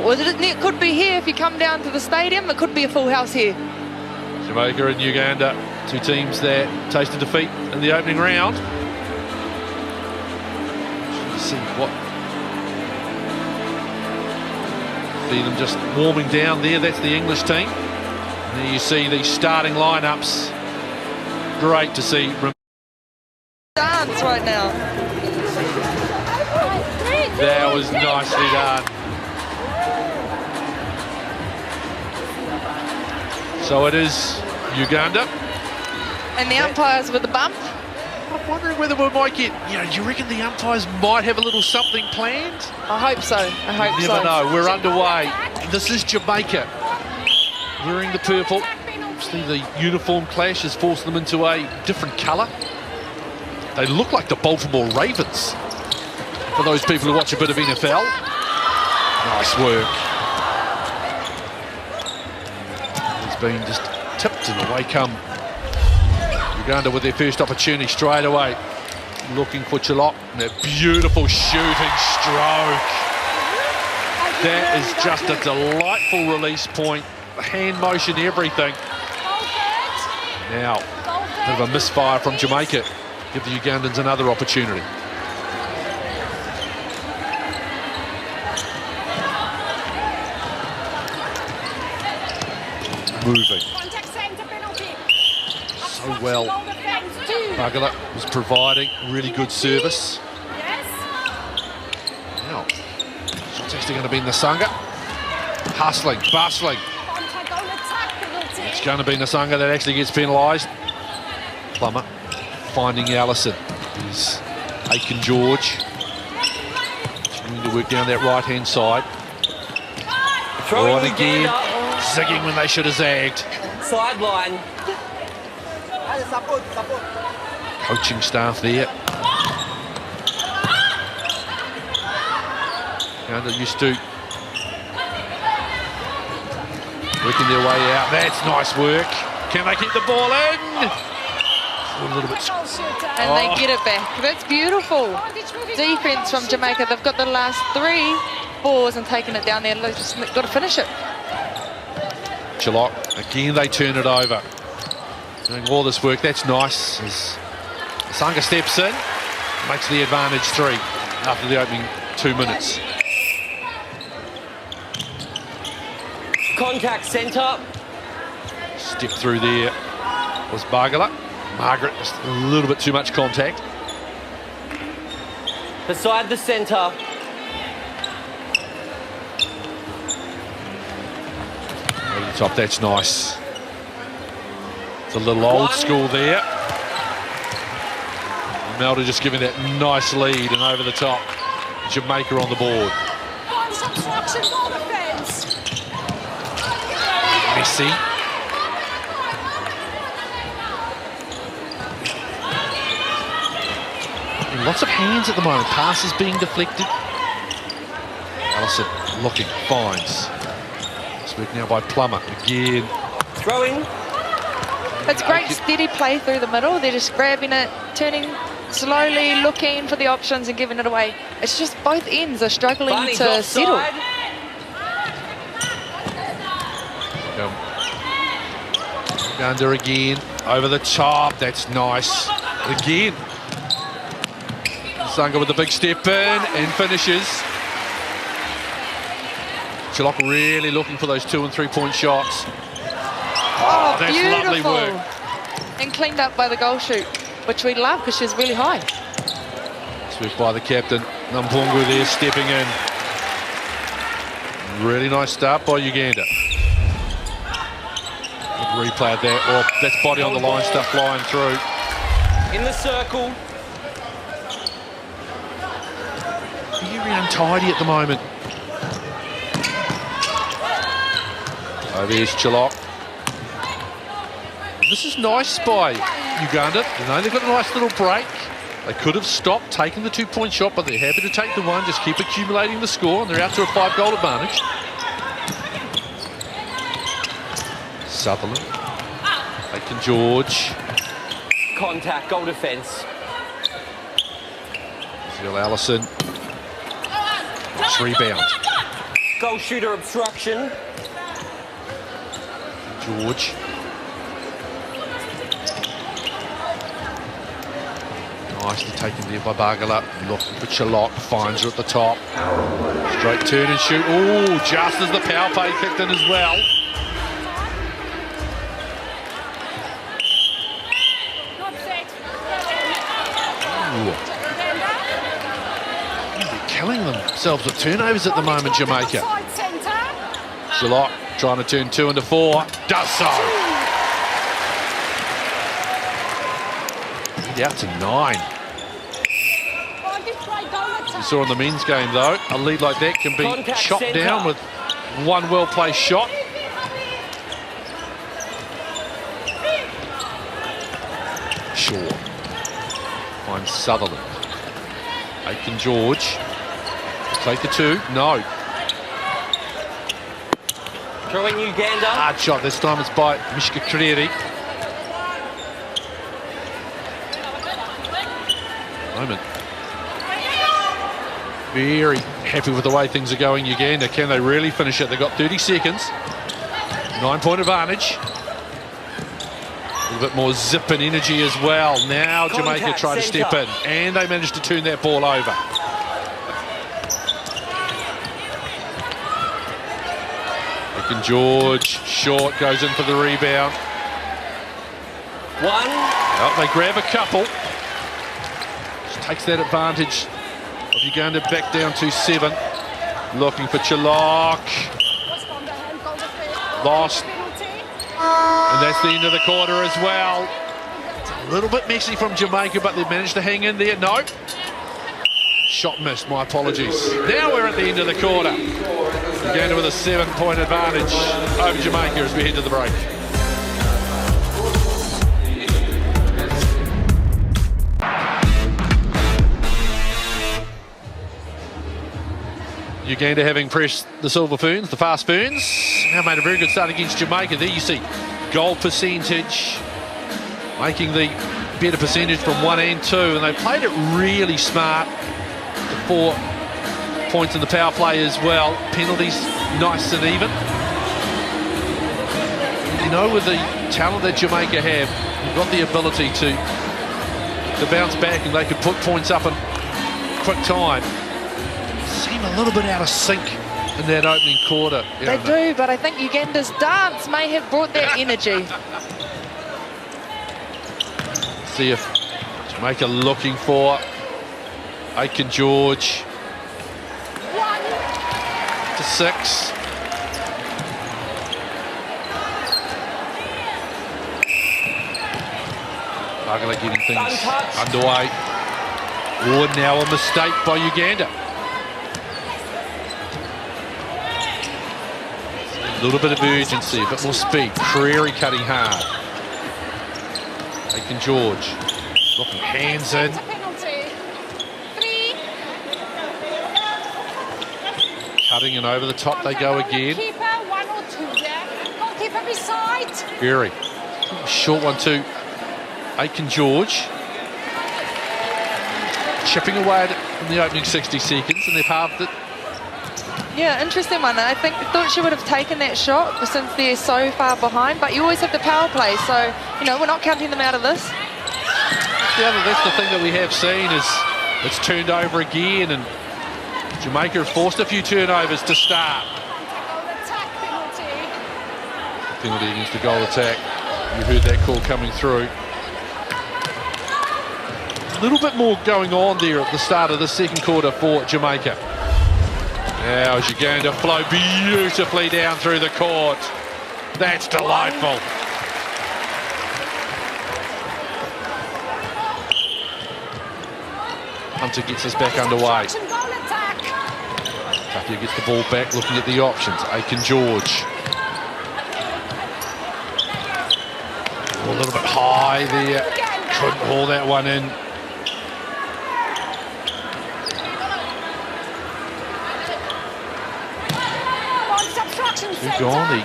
Well, it could be here if you come down to the stadium. It could be a full house here. Jamaica and Uganda, two teams there tasted defeat in the opening round. Let's see what. See them just warming down there. That's the English team. And there you see these starting lineups. Great to see. Dance right now. That was nicely done. So it is Uganda. And the umpires with the bump. I'm wondering whether we might get, do you reckon the umpires might have a little something planned? I hope so. I hope so. Never know. We're underway. This is Jamaica. Wearing the purple. Obviously the uniform clash has forced them into a different colour. They look like the Baltimore Ravens. For those people who watch a bit of NFL. Nice work. It's been just tipped and away come Uganda with their first opportunity straight away. Looking for Chalok. That beautiful shooting stroke. That is just a delightful release point. Hand motion, everything. Now, a bit of a misfire from Jamaica. Give the Ugandans another opportunity. Moving. So well. Bagala was providing really good service. Now, shot's actually going to be Nasanga. Hustling, bustling. It's going to be Nasanga that actually gets penalised. Plummer finding Allison. He's Aiken George. Trying to work down that right-hand side. Throwing again. Zigging when they should have zagged. Sideline. Coaching staff there. Uganda used to working their way out. That's nice work. Can they keep the ball in? A little bit. And they get it back. That's beautiful. Defense from Jamaica. They've got the last 3 balls and taken it down there. They've just got to finish it. Chalok, again they turn it over. Doing all this work, that's nice. As Sanga steps in, makes the advantage 3 after the opening 2 minutes. Contact centre. Step through there was Bagala. Margaret, just a little bit too much contact. Beside the centre. Over the top, that's nice. It's a little old school there. Melda just giving that nice lead and over the top. Jamaica on the board. Messi. And lots of hands at the moment. Passes being deflected. Allison looking, finds. This work now by Plummer again. Throwing. It's great steady play through the middle. They're just grabbing it, turning slowly, looking for the options and giving it away. It's just both ends are struggling Barney's to offside. settle. Uganda again, over the top, that's nice. Again. Sanga with the big step in and finishes. Chalok really looking for those 2 and 3 point shots. Oh, that's beautiful. Lovely work. And cleaned up by the goal shoot, which we love because she's really high. Swift by the captain, Nampungu there stepping in. Really nice start by Uganda. Good replay there. Oh, that's body on the line stuff flying through. In the circle. Very untidy at the moment. Oh, there's Chalok. This is nice by Uganda. They've got a nice little break. They could have stopped, taken the 2 point shot, but they're happy to take the one, just keep accumulating the score, and they're out to a 5 goal advantage. Sutherland. Aiken George. Contact, goal defence. Allison. Nice rebound. Goal shooter obstruction. George. Nicely taken there by Bargala. Looking for Chalot. Finds her at the top. Straight turn and shoot. Oh, just as the power play kicked in as well. They're killing themselves with turnovers at the moment, Jamaica. Chalot trying to turn 2 into 4. Does so. Out to 9. You saw in the men's game, though, a lead like that can be chopped down with one well-placed shot. Shaw finds Sutherland. Aiken George. Take the 2. No. Throwing Uganda. Hard shot. This time it's by Mishka Kriri. Moment. Very happy with the way things are going, Uganda. Can they really finish it? They've got 30 seconds. 9-point advantage. A little bit more zip and energy as well. Now Jamaica try to step in, and they managed to turn that ball over. Aiken George, short, goes in for the rebound. 1. Oh, they grab a couple. Takes that advantage of Uganda back down to 7. Looking for Chalok. Lost. And that's the end of the quarter as well. It's a little bit messy from Jamaica, but they've managed to hang in there. No. Shot missed, my apologies. Now we're at the end of the quarter. Uganda with a 7-point advantage over Jamaica as we head to the break. Uganda having pressed the Silver Ferns, the Fast Ferns. Now made a very good start against Jamaica. There you see goal percentage, making the better percentage from 1 and 2. And they played it really smart. The 4 points in the power play as well. Penalties nice and even. You know, with the talent that Jamaica have, you've got the ability to bounce back, and they could put points up in quick time. Seem a little bit out of sync in that opening quarter. They do, but I think Uganda's dance may have brought that energy. See if Jamaica looking for Aiken George. 1-6. Bargala getting things underway. Oh, now a mistake by Uganda. A little bit of urgency, a bit more speed. Prairie cutting hard. Aiken George. Looking hands in. Cutting and over the top they go again. Very short one to Aiken George. Chipping away at it in the opening 60 seconds, and they've halved it. Yeah, interesting one. I thought she would have taken that shot since they're so far behind, but you always have the power play, so, you know, we're not counting them out of this. That's the thing that we have seen is it's turned over again, and Jamaica have forced a few turnovers to start. Penalty against the goal attack. You heard that call coming through. A little bit more going on there at the start of the second quarter for Jamaica. Now Uganda flow beautifully down through the court. That's delightful. Hunter gets us back underway. Tapia gets the ball back, looking at the options. Aiken George. A little bit high there. Couldn't haul that one in. Uganda.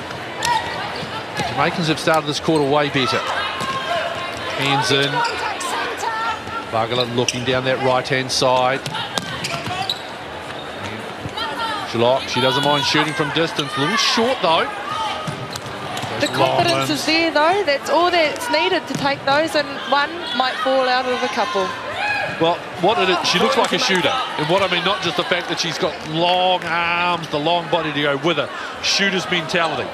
The Jamaicans have started this quarter way better. Hands in. Bargala looking down that right-hand side. Shalok, she doesn't mind shooting from distance. A little short though. The confidence is there though. That's all that's needed to take those, and one might fall out of a couple. Well, she looks like a shooter. And what I mean, not just the fact that she's got long arms, the long body to go with her. Shooter's mentality.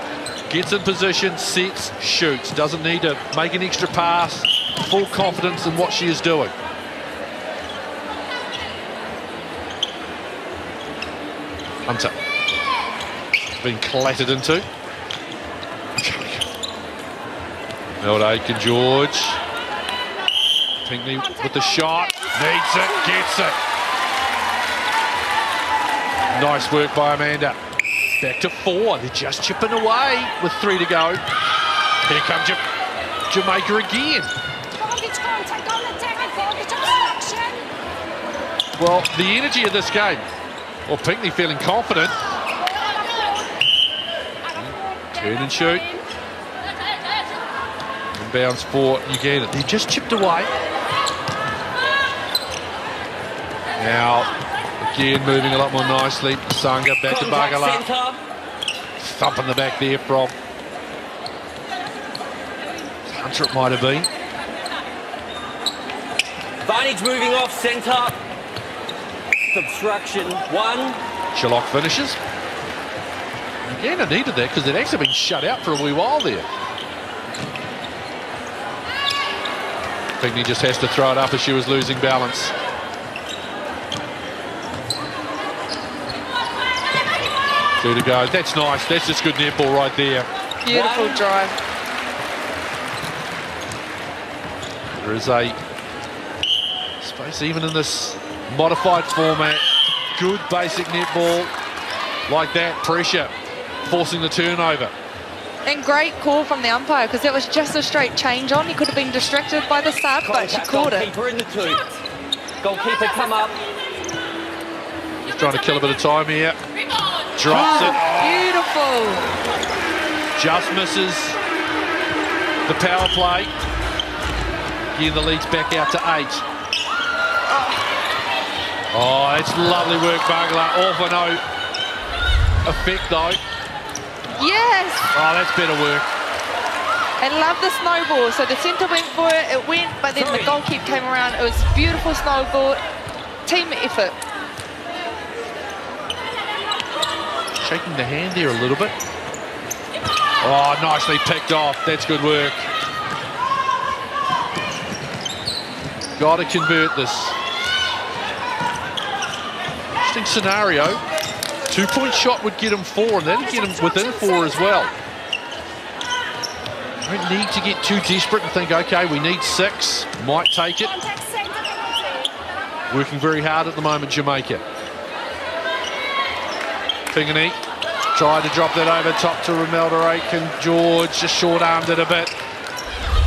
Gets in position, sets, shoots. Doesn't need to make an extra pass. Full confidence in what she is doing. Hunter. Being clattered into. Held Aiken George. Pinckney with the shot. Needs it, gets it. Nice work by Amanda. Back to 4. They're just chipping away with 3 to go. Here comes Jamaica again. Well, the energy of this game. Well, Pinckney feeling confident. Turn and shoot. Inbounds for Uganda. They just chipped away. Now, again, moving a lot more nicely. Sanga back to Bagala. Thump in the back there from Hunter, it might have been. Varnage moving off centre. Obstruction 1. Shalok finishes. Uganda needed that because they'd actually been shut out for a wee while there. Pinckney just has to throw it up as she was losing balance. Two to go. That's nice. That's just good netball right there. Beautiful drive. There is a space even in this modified format. Good basic netball like that. Pressure forcing the turnover. And great call from the umpire, because that was just a straight change on. He could have been distracted by the sub, but she called it. Goalkeeper in the 2. Goalkeeper come up. Just trying to kill a bit of time here. Drops it. Beautiful. Just misses the power play. Again, the lead's back out to 8. Oh, it's lovely work, Bagala. All for no effect, though. Yes. Oh, that's better work. And love the snowball. So the centre went for it, it went, but then the goalkeeper came around. It was beautiful snowball. Team effort. Shaking the hand there a little bit. Oh, nicely picked off. That's good work. Got to convert this. Interesting scenario. 2-point shot would get him 4, and that'd get him within 4 as well. Don't need to get too desperate and think, okay, we need 6. Might take it. Working very hard at the moment, Jamaica. Pingney tried to drop that over top to Romelda Aiken George, just short-armed it a bit.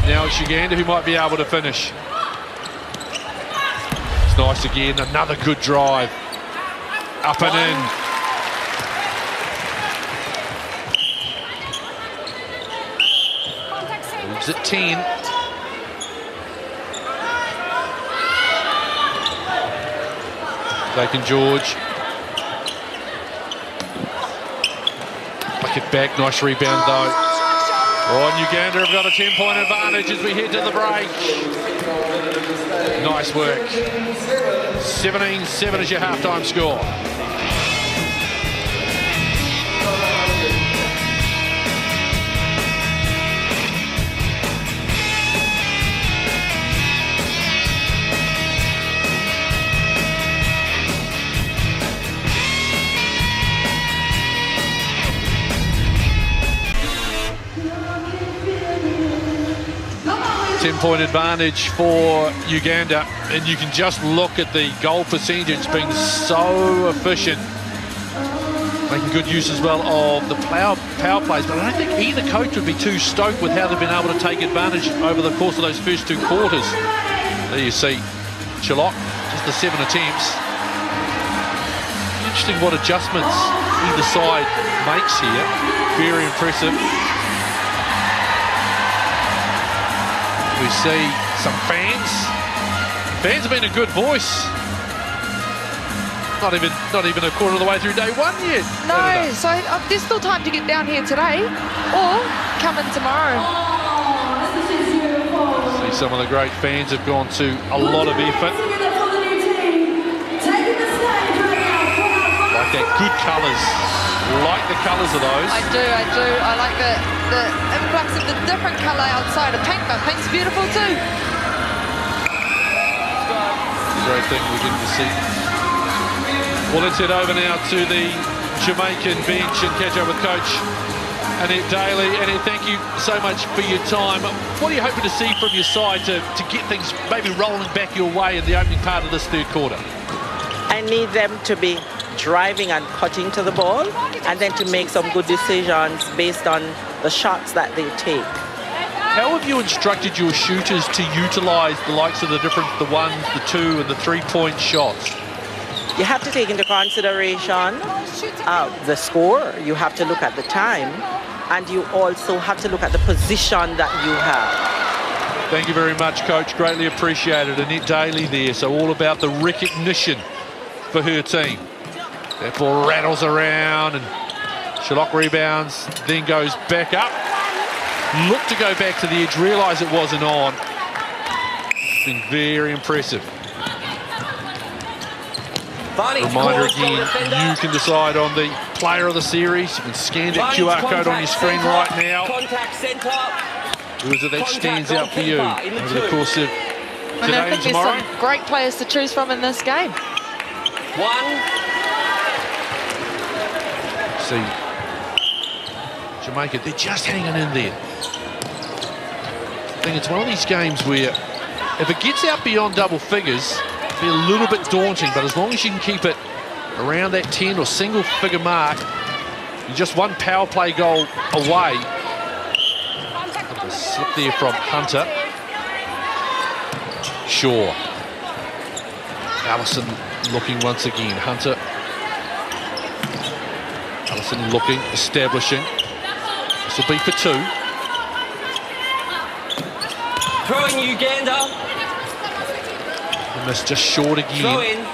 Now it's Uganda who might be able to finish. It's nice again, another good drive. Up and in. Moves at 10. Aiken George. Back it back, nice rebound though. Oh, and Uganda have got a 10-point advantage as we head to the break. Nice work. 17-7 is your halftime score. Point advantage for Uganda, and you can just look at the goal percentage being so efficient, making good use as well of the power plays. But I don't think either coach would be too stoked with how they've been able to take advantage over the course of those first 2 quarters. There you see Shalok, just the 7 attempts. Interesting what adjustments either side makes here. Very impressive. We see some fans. Fans have been a good voice Not even a quarter of the way through day one yet. No, so there's still time to get down here today or come in tomorrow. See, some of the great fans have gone to a lot of effort. Like that, good colours. Like the colours of those. I do. I like the influx of the different colour outside of pink, but pink's beautiful too. Great thing we're getting to see. Well, let's head over now to the Jamaican bench and catch up with Coach Annette Daly. Annette, thank you so much for your time. What are you hoping to see from your side to get things maybe rolling back your way in the opening part of this third quarter? I need them to be driving and cutting to the ball, and then to make some good decisions based on the shots that they take. How have you instructed your shooters to utilise the likes of the 1, the 2 and the 3-point shots? You have to take into consideration the score, you have to look at the time, and you also have to look at the position that you have. Thank you very much, Coach. Greatly appreciated. Annette Daly there, so all about the recognition for her team. That ball rattles around and Sherlock rebounds, then goes back up. Look to go back to the edge, realise it wasn't on. It's been very impressive. Reminder again, you can decide on the player of the series. You can scan that QR code on your screen right now. Who is it that stands out for you over the course of today and tomorrow? There's some great players to choose from in this game. See, Jamaica, they're just hanging in there. I think it's one of these games where if it gets out beyond double figures, it'll be a little bit daunting, but as long as you can keep it around that 10 or single figure mark, you're just one power play goal away. A slip there from Hunter. Shaw. Allison looking once again. Hunter. Allison looking, establishing. This will be for 2. Throwing Uganda. And that's just short again. Throw in.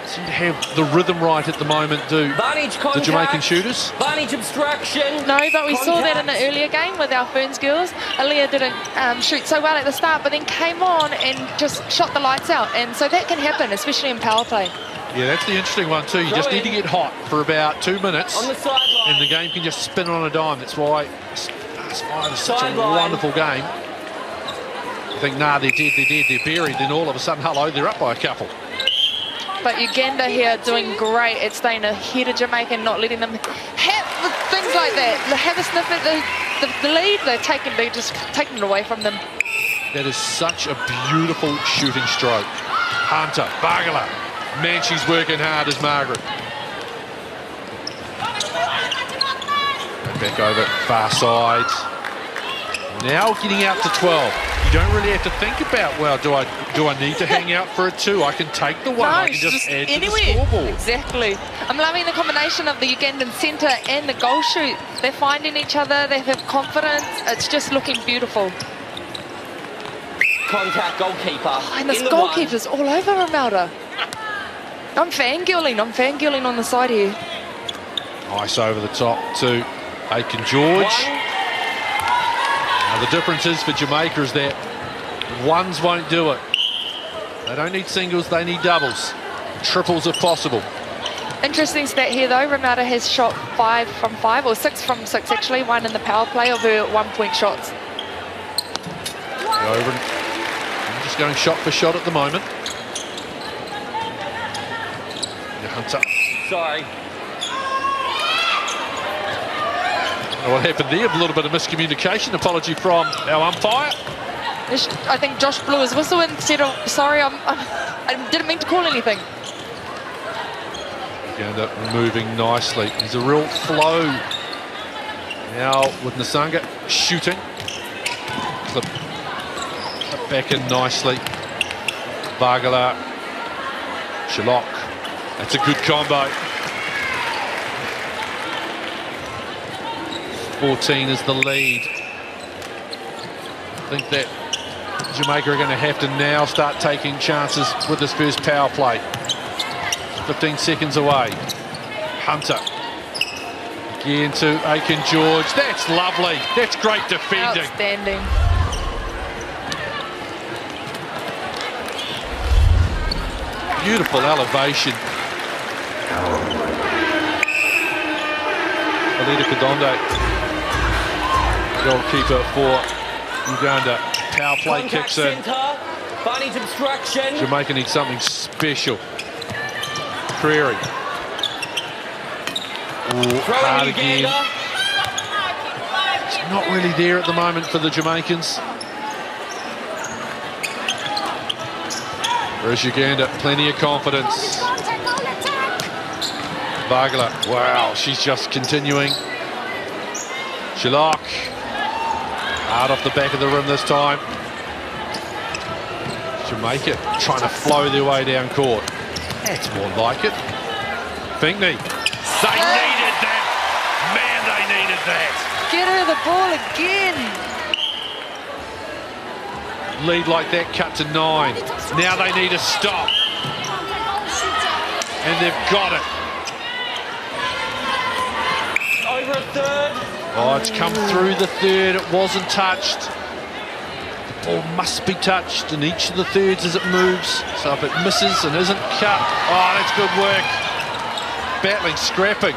Seem to have the rhythm right at the moment, do the Jamaican shooters. Vantage obstruction. No, but we saw that in the earlier game with our Ferns girls. Aaliyah didn't shoot so well at the start, but then came on and just shot the lights out. And so that can happen, especially in power play. Yeah, that's the interesting one too. You just need to get hot for about 2 minutes, On the sideline. and the game can just spin on a dime. That's why it's such a wonderful game. I think, nah, they're dead, they're buried. Then all of a sudden, hello, they're up by a couple. But Uganda here doing great at staying ahead of Jamaica and not letting them have things like that. They have a sniff at the lead, they're just taking it away from them. That is such a beautiful shooting stroke. Hunter, Bargala. Man, she's working hard as Margaret. Back over, far side. Now getting out to 12. You don't really have to think about, well, do I need to hang out for a 2? I can take the 1. No, I can just add anywhere. to the scoreboard. Exactly. I'm loving the combination of the Ugandan centre and the goal shoot. They're finding each other, they have confidence. It's just looking beautiful. Contact goalkeeper. And this goalkeeper's all over Romelda. I'm fangirling on the side here. Nice over the top to Aiken George. Now the difference is for Jamaica is that 1s won't do it. They don't need singles, they need doubles. Triples if possible. Interesting stat here though, Romelda has shot 5 from 5, or 6 from 6 actually, 1 in the power play of her 1-point shots. Over and just going shot for shot at the moment. Hunter. Sorry. What happened there? A little bit of miscommunication. Apology from our umpire. I think Josh blew his whistle instead of, sorry, I didn't mean to call anything. Uganda moving nicely. There's a real flow now with Nasanga shooting. Clip back in nicely. Bargala, Sherlock. That's a good combo. 14 is the lead. I think that Jamaica are going to have to now start taking chances with this first power play. 15 seconds away. Hunter. Again to Aiken George. That's lovely. That's great defending. Outstanding. Beautiful elevation. Alida Kadondo, goalkeeper for Uganda. Power play Contact kicks in. centre. Barney's obstruction. Jamaica needs something special. Prairie. Ooh, hard Throwing again. Uganda. It's not really there at the moment for the Jamaicans. Whereas Uganda, plenty of confidence. Bagala, wow, she's just continuing. Shilok, out off the back of the rim this time. Jamaica trying to flow their way down court. That's more like it. Pinckney, they needed that. Man, they needed that. Get her the ball again. Lead like that, cut to 9. Now they need a stop. And they've got it. Over a third. Oh, it's come through the third. It wasn't touched. The ball must be touched in each of the thirds as it moves. So if it misses and isn't cut, oh, that's good work. Battling, scrapping.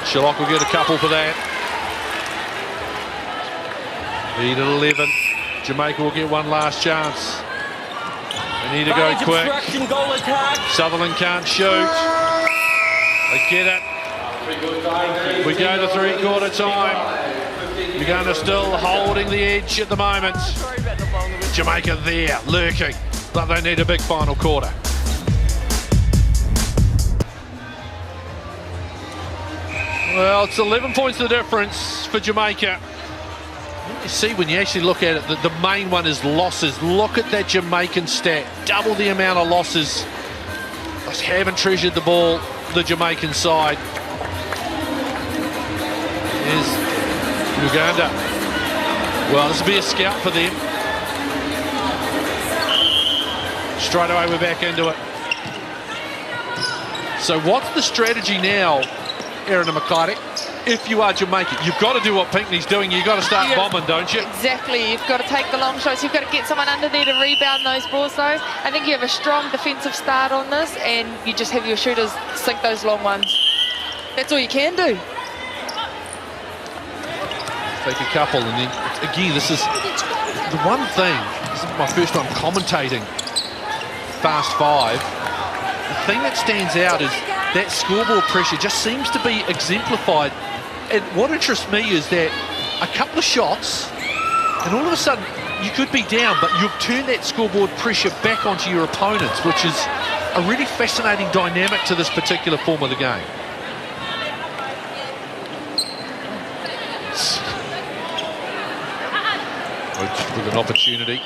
Shilok will get a couple for that. Lead at 11. Jamaica will get one last chance. They need to go Barney's quick. obstruction, goal attack. Sutherland can't shoot. They get it. We go to three-quarter time. Uganda still holding the edge at the moment. Jamaica there, lurking, but they need a big final quarter. Well, it's 11 points the difference for Jamaica. You see when you actually look at it, the main one is losses. Look at that Jamaican stat, double the amount of losses. They haven't treasured the ball, the Jamaican side. Is Uganda. Well, this will be a scout for them. Straight away, we're back into it. So what's the strategy now, Erin and McCarty? If you are Jamaica, you've got to do what Pinckney's doing. You've got to start bombing, don't you? Exactly. You've got to take the long shots. You've got to get someone under there to rebound those balls, though. I think you have a strong defensive start on this, and you just have your shooters sink those long ones. That's all you can do. Take a couple, and then again, this is the one thing. This is my first time commentating Fast 5. The thing that stands out is that scoreboard pressure just seems to be exemplified. And what interests me is that a couple of shots, and all of a sudden you could be down, but you've turned that scoreboard pressure back onto your opponents, which is a really fascinating dynamic to this particular form of the game. With an opportunity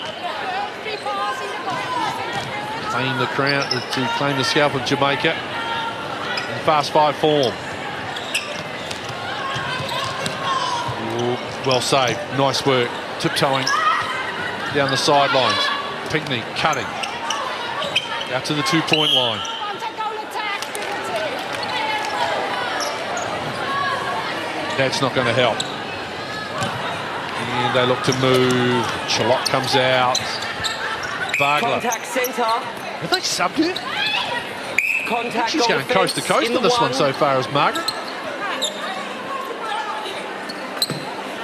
claim the crown, to claim the scalp of Jamaica in Fast 5 form. Ooh, well saved, nice work, tiptoeing down the sidelines. Pinckney cutting out to the 2-point line. That's not going to help. And they look to move. Chalot comes out. Bagler. Contact centre. Have they subbed her? Contact. She's going coast to coast on this one so far as Margaret.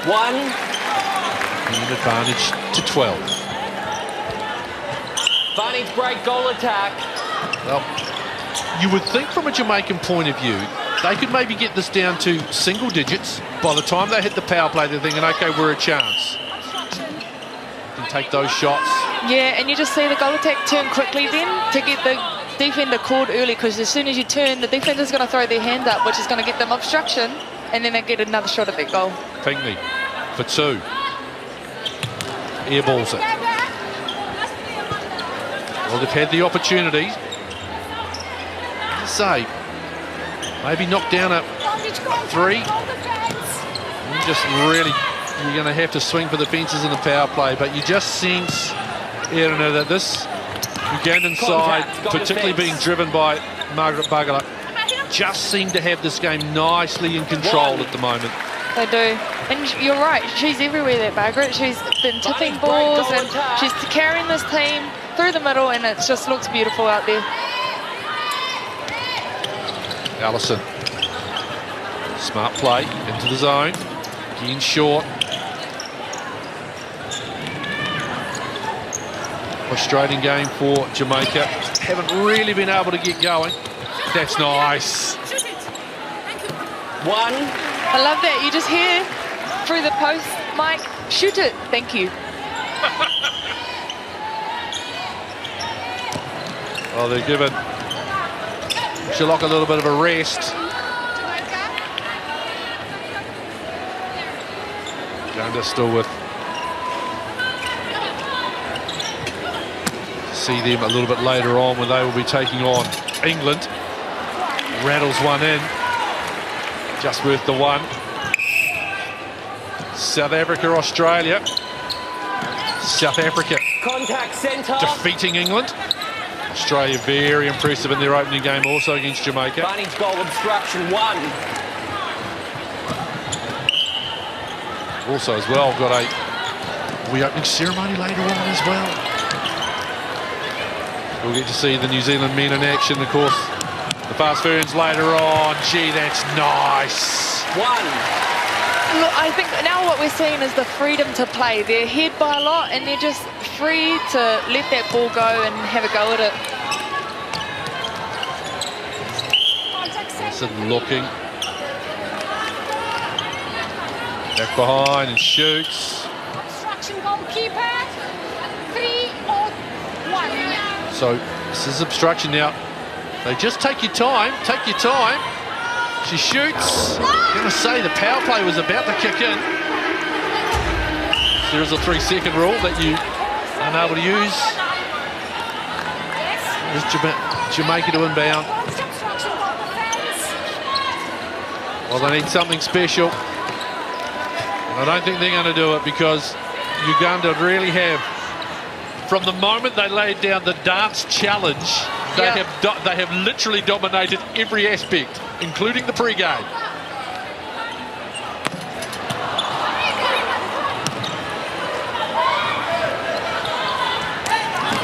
1. And advantage to 12. Barney's break, goal attack. Well, you would think from a Jamaican point of view, they could maybe get this down to single digits. By the time they hit the power play, they're thinking, okay, we're a chance. And take those shots. Yeah, and you just see the goal attack turn quickly then to get the defender called early, because as soon as you turn, the defender's going to throw their hand up, which is going to get them obstruction, and then they get another shot at that goal. Pinckney for 2. Airballs it. Well, they've had the opportunity. As I say, maybe knock down a 3. You just really, you're going to have to swing for the fences in the power play, but you just sense, Aaron, that this Ugandan side, particularly being driven by Margaret Bagala, just seem to have this game nicely in control at the moment. They do. And you're right, she's everywhere, that Margaret. She's been tipping balls and she's carrying this team through the middle, and it just looks beautiful out there. Allison. Smart play into the zone. Again short. Frustrating game for Jamaica. Haven't really been able to get going. That's nice. One. I love that. You just hear through the post, Mike, shoot it. Thank you. Well, they're giving Sherlock a little bit of a rest. Uganda still with. See them a little bit later on when they will be taking on England. Rattles one in. Just worth the one. South Africa, Australia. South Africa Contact centre. defeating England. Australia very impressive in their opening game also against Jamaica. Bunnings goal obstruction 1. Also as well got a reopening ceremony later on as well. We'll get to see the New Zealand men in action, of course. The Fast Ferns later on. Gee, that's nice. 1. Look, I think now what we're seeing is the freedom to play. They're ahead by a lot and they're just free to let that ball go and have a go at it. Wilson looking. Back behind and shoots. Obstruction goalkeeper. 3 or 1. So this is obstruction now. They just take your time. Take your time. She shoots. I'm going to say the power play was about to kick in. There is a 3-second rule that you aren't able to use. There's Jamaica to inbound. Well, they need something special. And I don't think they're going to do it because Uganda really have, from the moment they laid down the dance challenge, they have literally dominated every aspect, including the pre-game.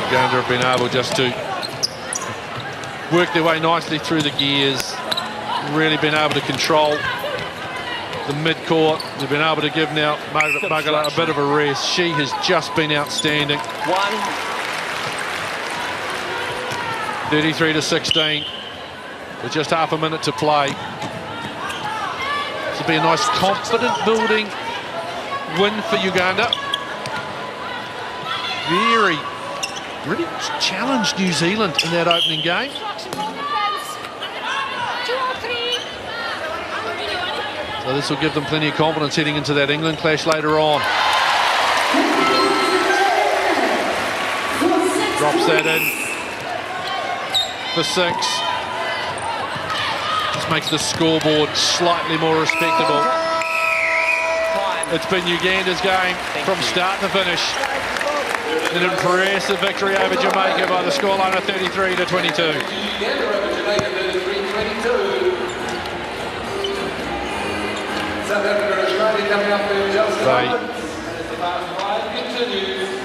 Uganda have been able just to work their way nicely through the gears, really been able to control the mid-court. They've been able to give now Margaret Bagala a bit of a rest. She has just been outstanding. 33-16 with just half a minute to play. This will be a nice confident building win for Uganda. Really challenged New Zealand in that opening game. So this will give them plenty of confidence heading into that England clash later on. Drops that in for 6. This makes the scoreboard slightly more respectable. It's been Uganda's game from start to finish. An impressive victory over Jamaica by the scoreline of 33-22.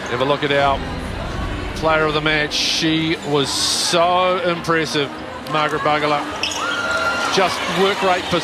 They have a look at our player of the match. She was so impressive, Margaret Bagala. Just work rate for